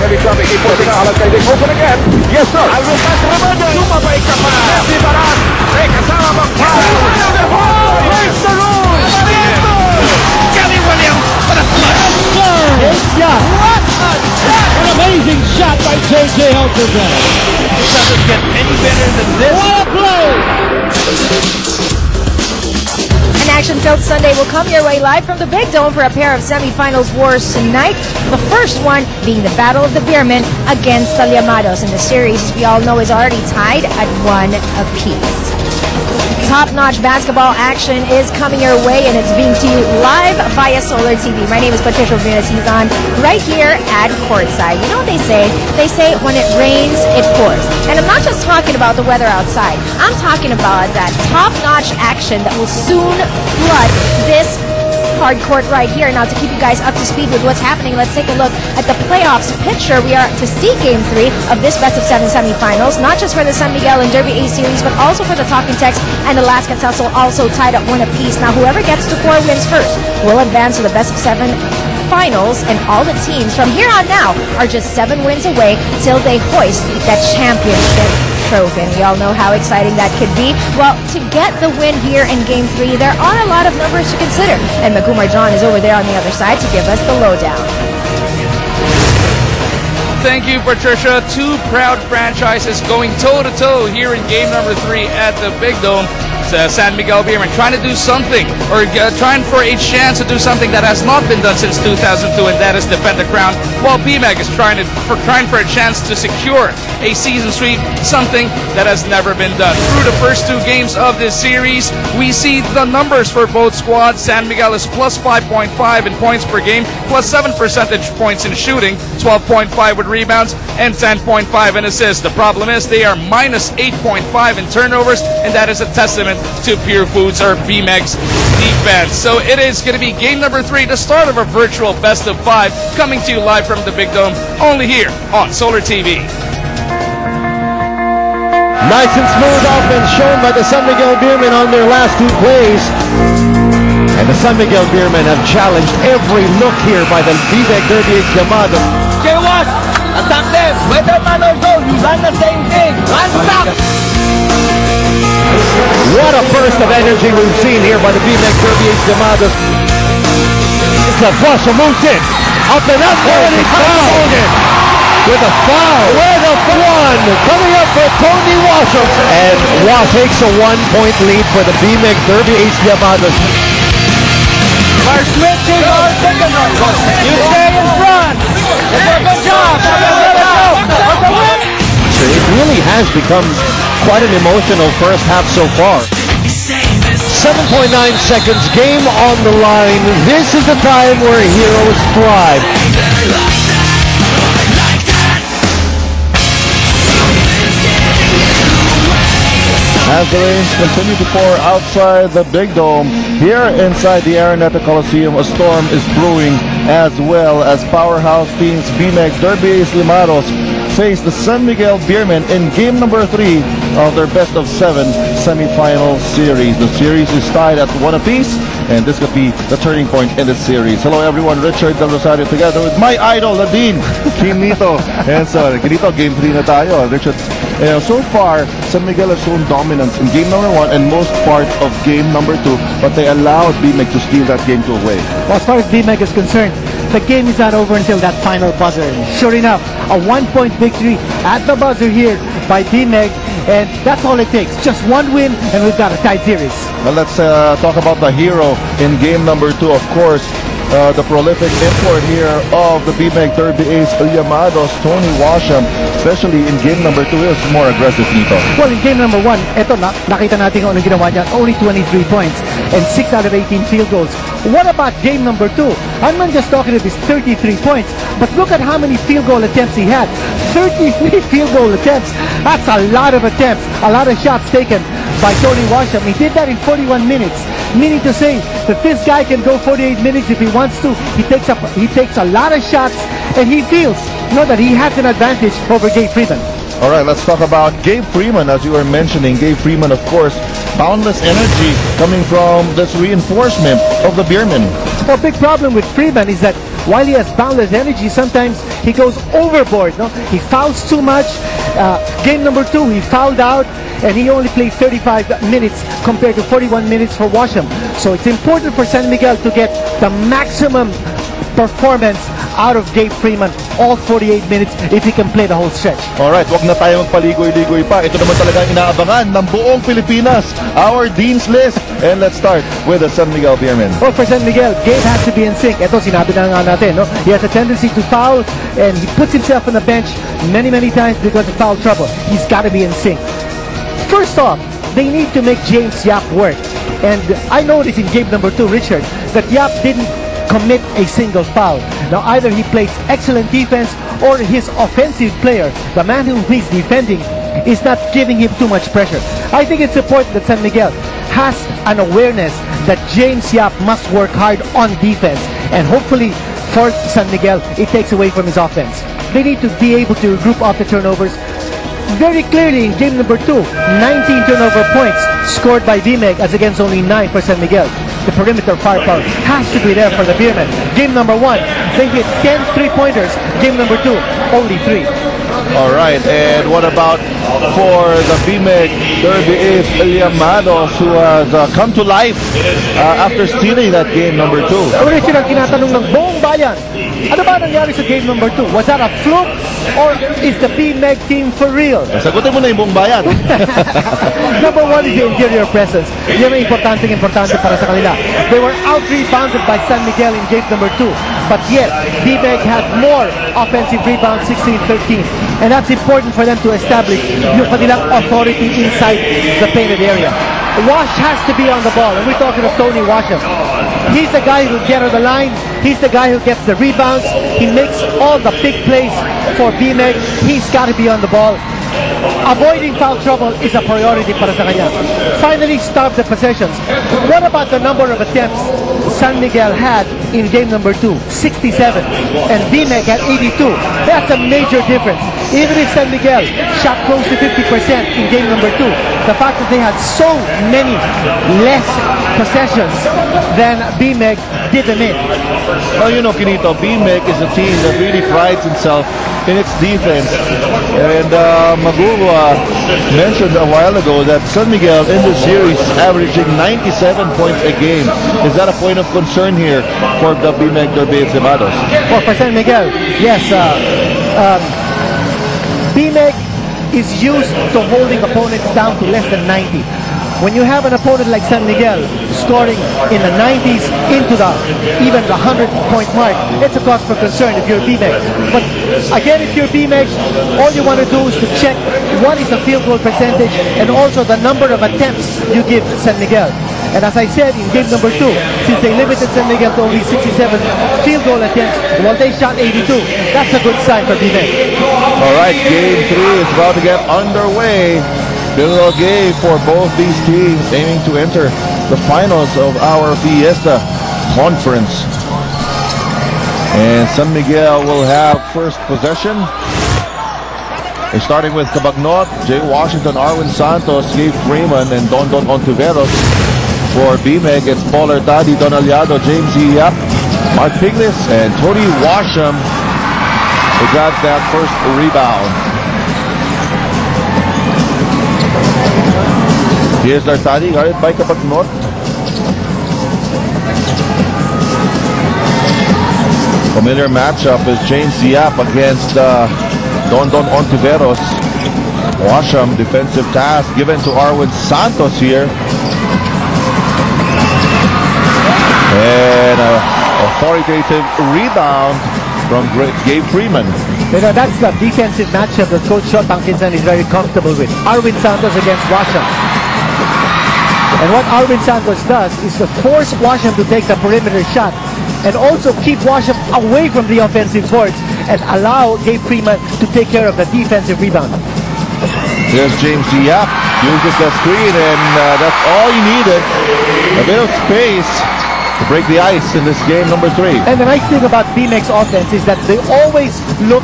heavy traffic. Ipusin ang halag kay Dick. Open again. Yes, sir. Albuquerque Ramon. Lumabay ka pa. Si Baran. May kasama bang foul. The ball breaks the rules. Kelly Williams for the flush. Yes, yeah. What a shot! An amazing shot by J.J. Helkerson. It doesn't get any better than this. What a play! An action-filled Sunday will come your way live from the Big Dome for a pair of semifinals wars tonight. The first one being the Battle of the Beermen against the Llamados. And the series, as we all know, is already tied at 1 apiece. Top-notch basketball action is coming your way, and it's being to you live via Solar TV. My name is Patricia Brunasizan, right here at Courtside. You know what they say? They say when it rains, it pours. And I'm not just talking about the weather outside. I'm talking about that top-notch action that will soon flood this hard court right here. Now, to keep you guys up to speed with what's happening, let's take a look at the playoffs picture. We are to see Game 3 of this best-of-7 semifinals, not just for the San Miguel and Derby A series, but also for the Talking Tex and Alaska Tussle, also tied at 1 apiece. Now, whoever gets to 4 wins first will advance to the best-of-7 finals, and all the teams from here on now are just 7 wins away till they hoist that championship trophy. And we all know how exciting that could be. Well, to get the win here in Game 3, there are a lot of numbers to consider. And Magumar John is over there on the other side to give us the lowdown. Thank you, Patricia. 2 proud franchises going toe-to-toe here in game number 3 at the Big Dome. San Miguel Beermen trying to do something, or trying for a chance to do something that has not been done since 2002, and that is defend the crown, while BMEG is trying for a chance to secure a season sweep, something that has never been done. Through the first 2 games of this series, we see the numbers for both squads. San Miguel is plus 5.5 in points per game, plus 7 percentage points in shooting, 12.5 with rebounds, and 10.5 in assists. The problem is they are minus 8.5 in turnovers, and that is a testament to Pure Foods or BMEG's defense. So it is going to be game number 3, the start of a virtual best of 5, coming to you live from the Big Dome, only here on Solar TV. Nice and smooth offense shown by the San Miguel Beermen on their last 2 plays. And the San Miguel Beermen have challenged every look here by the BMEG Derby Llamados. J-Wash, attack them. Whether man or goal, you run the same thing. Run stop. What a burst of energy we've seen here by the BMEG Derby Llamados. It's a flush, moves in. Up and up there, and he's fouled it. With a foul. With a 1 coming up for Tony Washam. And Wash takes a 1-point lead for the BMEG Derby Llamados. We're switching our second one. You stay in front. Good job. So it really has become quite an emotional first half so far. 7.9 seconds, game on the line. This is the time where heroes thrive. As the rains continue to pour outside the Big Dome, here inside the Araneta Coliseum, a storm is brewing, as well as powerhouse teams BMEG Derby Llamados face the San Miguel Beermen in game number 3 of their best of 7 semifinal series. The series is tied at 1 apiece, and this could be the turning point in this series. Hello everyone, Richard Del Rosario together with my idol, Nadine Team Nito. And so, ganito, game 3 na tayo. Richard, so far, San Miguel has shown dominance in game number 1 and most part of game number 2, but they allowed BMEG to steal that game away. Well, as far as BMEG is concerned, the game is not over until that final buzzer. Sure enough, a 1-point victory at the buzzer here by BMEG, and that's all it takes. Just 1 win, and we've got a tied series. Well, let's talk about the hero in game number 2, of course. The prolific import here of the BMEG Derby Ace Llamados, Tony Washam, especially in game number 2, is more aggressive dito. Well, in game number 1, eto nakita natin kung ano ginawa niya. Only 23 points and 6 out of 18 field goals. What about game number 2? I'm not just talking about his 33 points, but look at how many field goal attempts he had. 33 field goal attempts. That's a lot of attempts, a lot of shots taken by Tony Washam. He did that in 41 minutes, meaning to say that this guy can go 48 minutes if he wants to. He takes a lot of shots, and he feels that he has an advantage over Gabe Freeman. All right, let's talk about Gabe Freeman, as you were mentioning. Gabe Freeman, of course, boundless energy coming from this reinforcement of the Beermen. The big problem with Freeman is that while he has boundless energy, sometimes he goes overboard. No, he fouls too much. Game number 2, he fouled out, and he only played 35 minutes compared to 41 minutes for Washam. So it's important for San Miguel to get the maximum performance out of Gabe Freeman all 48 minutes if he can play the whole stretch. Alright, wag na tayo magpaligoy-ligoy pa. Ito naman talaga ang inaabangan ng buong Pilipinas, our Dean's List. And let's start with the San Miguel Beermen. Well, for San Miguel, Gabe has to be in sync. Ito, sinabi na nga natin, no? He has a tendency to foul, and he puts himself on the bench many times because of foul trouble. He's got to be in sync. First off, they need to make James Yap work. And I noticed in game number 2, Richard, that Yap didn't commit a single foul. Now either he plays excellent defense or his offensive player, the man who he's defending, is not giving him too much pressure. I think it's important that San Miguel has an awareness that James Yap must work hard on defense, and hopefully for San Miguel it takes away from his offense. They need to be able to regroup off the turnovers. Very clearly in game number 2, 19 turnover points scored by BMEG as against only 9 for San Miguel. The perimeter firepower has to be there for the Beermen. Game number 1, they hit 10 3-pointers. Game number 2, only 3. Alright, and what about for the BMEG Derby Ace Llamados, who has come to life after stealing that game number 2? Richard, ang tinatanong ng buong bayan, ano ba nangyari sa game number 2? Was that a fluke or is the BMEG team for real? Sagutin mo na yung buong bayan. Number 1 is the interior presence. Yan ang importante para sa kanila. They were out-rebounded by San Miguel in game number 2, but yet BMEG had more offensive rebounds, 16-13. And that's important for them to establish yung kanilang authority inside the painted area. Wash has to be on the ball, and we're talking of Tony Washam. He's the guy who gets on the line. He's the guy who gets the rebounds. He makes all the big plays for BMEG. He's got to be on the ball. Avoiding foul trouble is a priority para sa kanya. Finally, stop the possessions. What about the number of attempts San Miguel had in game number 2? 67. And BMEG had 82. That's a major difference. Even if San Miguel shot close to 50% in game number 2, the fact that they had so many less possessions than BMEG did them in. Well, you know, Kinito, BMEG is a team that really prides itself in its defense. And Maguro mentioned a while ago that San Miguel in the series is averaging 97 points a game. Is that a point of concern here for the BMEG Derby Llamados? Well, for San Miguel, yes. BMEG is used to holding opponents down to less than 90. When you have an opponent like San Miguel scoring in the 90s into the even the 100-point mark, it's a cause for concern if you're BMEG. But again, if you're BMEG, all you want to do is to check what is the field goal percentage and also the number of attempts you give San Miguel. And as I said in game number 2, since they limited San Miguel to only 67 field goal attempts, while they shot 82, that's a good sign for BMEG. All right, game 3 is about to get underway. Pivotal game for both these teams, aiming to enter the finals of our Fiesta Conference. And San Miguel will have first possession. They're starting with Cabagnot, Jay Washington, Arwin Santos, Gabe Freeman, and Don Ontiveros. For BMEG, it's Paul Hurtado, Don Aliado, James Yap, Mark Piglis, and Tony Washam, who got that first rebound. Here's Hurtado, guarded by Cabagnot. Familiar matchup is James Yap against Don Ontiveros. Washam, defensive task given to Arwin Santos here. And authoritative rebound from Gabe Freeman. You know, that's the defensive matchup that Coach Shot Tankinson is very comfortable with. Arwin Santos against Washam. And what Arwin Santos does is to force Washam to take the perimeter shot and also keep Washam away from the offensive boards and allow Gabe Freeman to take care of the defensive rebound. Here's James Yap, uses the screen, and that's all he needed. A bit of space to break the ice in this game number 3. And the nice thing about BMEG's offense is that they always look